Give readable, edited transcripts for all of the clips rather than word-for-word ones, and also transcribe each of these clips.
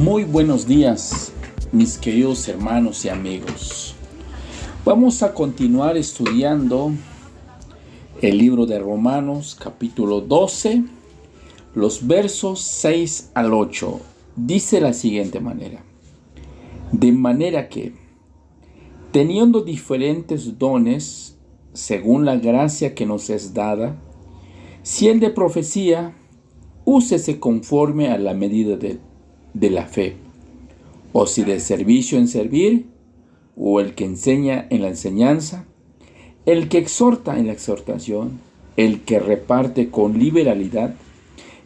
Muy buenos días, mis queridos hermanos y amigos. Vamos a continuar estudiando el libro de Romanos, capítulo 12, los versos 6 al 8. Dice de la siguiente manera: de manera que, teniendo diferentes dones, según la gracia que nos es dada, si el de profecía, úsese conforme a la medida de la fe, o si de servicio en servir, o el que enseña en la enseñanza, el que exhorta en la exhortación, el que reparte con liberalidad,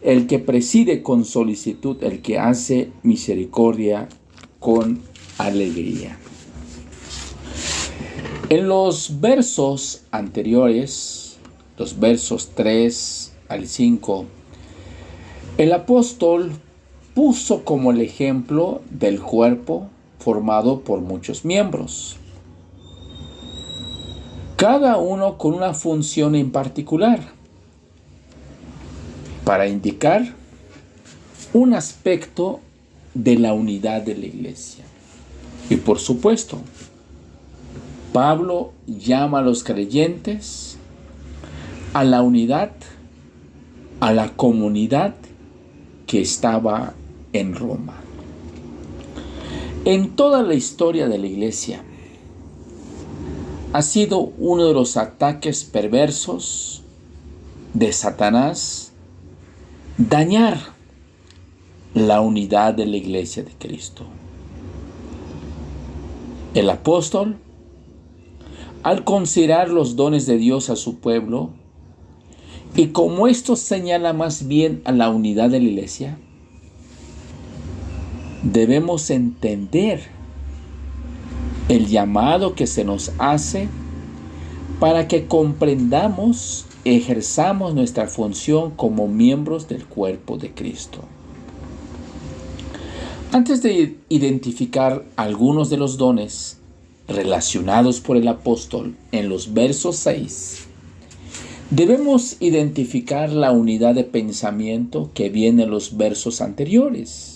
el que preside con solicitud, el que hace misericordia con alegría. En los versos anteriores, los versos 3 al 5, el apóstol puso como el ejemplo del cuerpo formado por muchos miembros, cada uno con una función en particular, para indicar un aspecto de la unidad de la iglesia. Y por supuesto, Pablo llama a los creyentes a la unidad, a la comunidad que estaba en Roma. En toda la historia de la iglesia ha sido uno de los ataques perversos de Satanás dañar la unidad de la iglesia de Cristo. El apóstol, al considerar los dones de Dios a su pueblo, y como esto señala más bien a la unidad de la iglesia, debemos entender el llamado que se nos hace para que comprendamos, ejerzamos nuestra función como miembros del cuerpo de Cristo. Antes de identificar algunos de los dones relacionados por el apóstol en los versos 6, debemos identificar la unidad de pensamiento que viene en los versos anteriores,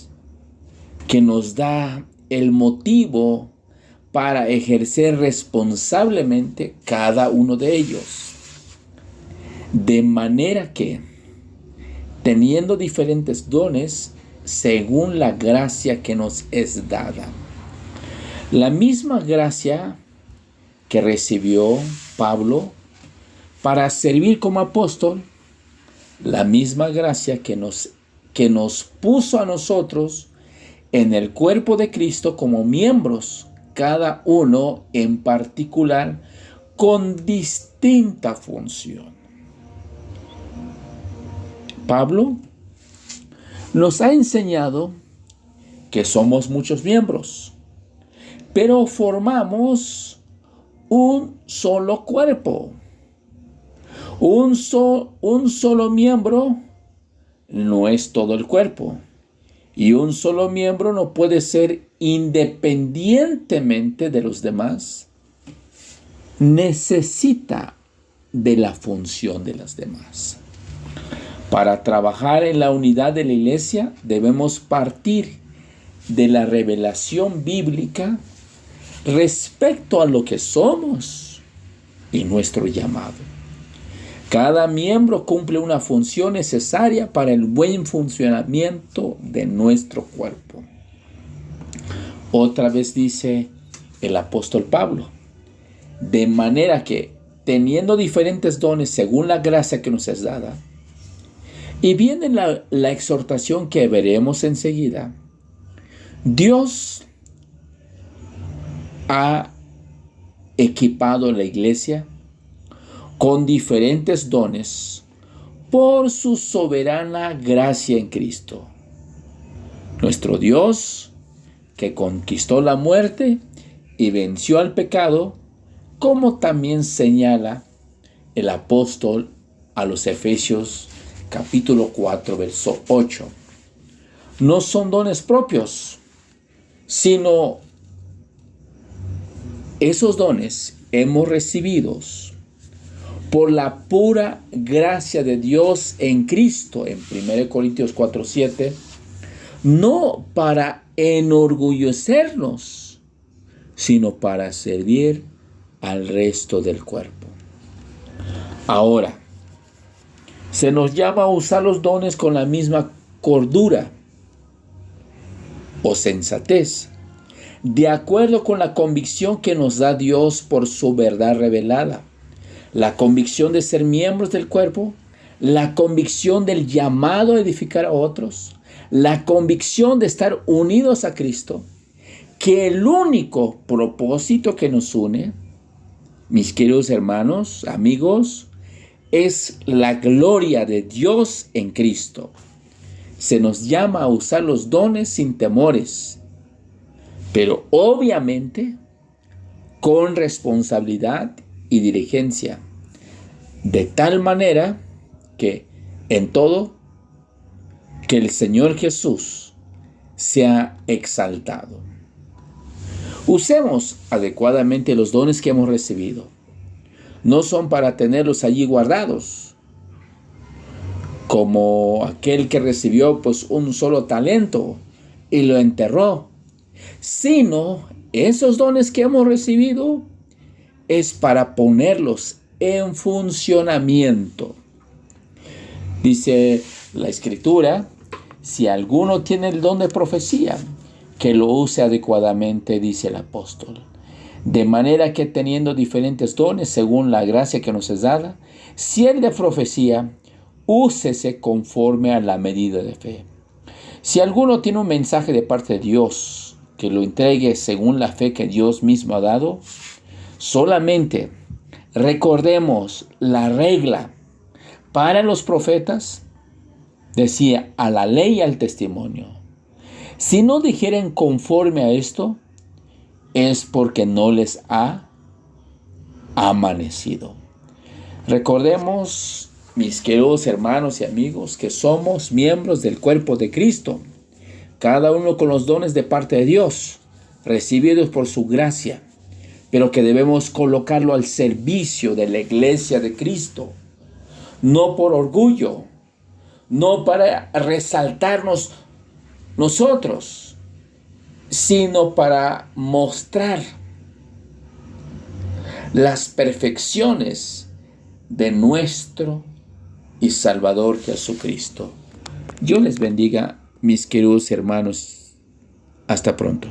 que nos da el motivo para ejercer responsablemente cada uno de ellos. De manera que, teniendo diferentes dones según la gracia que nos es dada, la misma gracia que recibió Pablo para servir como apóstol, la misma gracia que nos puso a nosotros en el cuerpo de Cristo como miembros, cada uno en particular, con distinta función. Pablo nos ha enseñado que somos muchos miembros, pero formamos un solo cuerpo. Un solo miembro no es todo el cuerpo. Y un solo miembro no puede ser independientemente de los demás. Necesita de la función de las demás. Para trabajar en la unidad de la iglesia, debemos partir de la revelación bíblica respecto a lo que somos y nuestro llamado. Cada miembro cumple una función necesaria para el buen funcionamiento de nuestro cuerpo. Otra vez dice el apóstol Pablo: de manera que, teniendo diferentes dones según la gracia que nos es dada, y viene la exhortación que veremos enseguida, Dios ha equipado la iglesia con diferentes dones por su soberana gracia en Cristo. Nuestro Dios, que conquistó la muerte y venció al pecado, como también señala el apóstol a los Efesios capítulo 4, verso 8. No son dones propios, sino esos dones hemos recibidos por la pura gracia de Dios en Cristo, en 1 Corintios 4:7, no para enorgullecernos, sino para servir al resto del cuerpo. Ahora, se nos llama a usar los dones con la misma cordura o sensatez, de acuerdo con la convicción que nos da Dios por su verdad revelada, la convicción de ser miembros del cuerpo, la convicción del llamado a edificar a otros, la convicción de estar unidos a Cristo, que el único propósito que nos une, mis queridos hermanos, amigos, es la gloria de Dios en Cristo. Se nos llama a usar los dones sin temores, pero obviamente con responsabilidad y diligencia, de tal manera que en todo, que el Señor Jesús sea exaltado. Usemos adecuadamente los dones que hemos recibido. No son para tenerlos allí guardados, como aquel que recibió pues un solo talento y lo enterró, sino esos dones que hemos recibido es para ponerlos en funcionamiento. Dice la Escritura, si alguno tiene el don de profecía, que lo use adecuadamente, dice el apóstol. De manera que teniendo diferentes dones según la gracia que nos es dada, si el de profecía, úsese conforme a la medida de fe. Si alguno tiene un mensaje de parte de Dios, que lo entregue según la fe que Dios mismo ha dado. Solamente recordemos la regla para los profetas, decía, a la ley y al testimonio. Si no dijeren conforme a esto, es porque no les ha amanecido. Recordemos, mis queridos hermanos y amigos, que somos miembros del cuerpo de Cristo, cada uno con los dones de parte de Dios, recibidos por su gracia, pero que debemos colocarlo al servicio de la iglesia de Cristo, no por orgullo, no para resaltarnos nosotros, sino para mostrar las perfecciones de nuestro y Salvador Jesucristo. Dios les bendiga, mis queridos hermanos. Hasta pronto.